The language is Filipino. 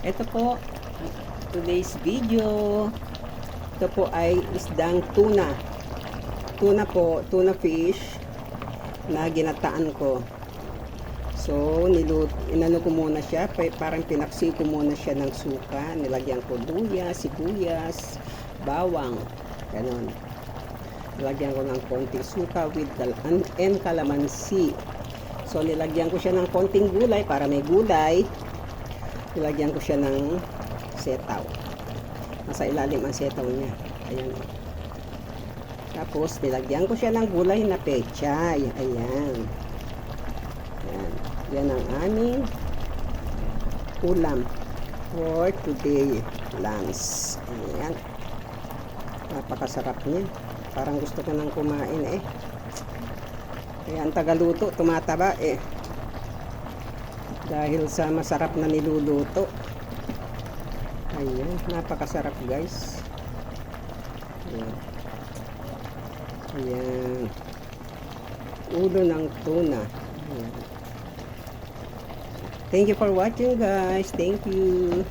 Ito po, today's video. Ito po ay isdang tuna. Tuna po, tuna fish na ginataan ko. So, inano ko muna siya, parang pinaksi ko muna siya ng suka. Nilagyan ko luya, sibuyas, bawang, ganon. Nilagyan ko ng konting suka with and calamansi. So, nilagyan ko siya ng konting gulay para may gulay. Nilagyan ko siya ng setaw. Nasa ilalim ang setaw niya. Ayan. Tapos, nilagyan ko siya ng gulay na pechay. Ayan. Ayan. Yan ang aming ulam for today lunch. Ayan. Napakasarap niya. Parang gusto ko nang kumain eh. Kaya ang tagaluto, tumataba eh. Dahil sa masarap na niluluto. Ayan, napakasarap guys. Ayan. Ayan. Ulo ng tuna. Ayan. Thank you for watching guys. Thank you.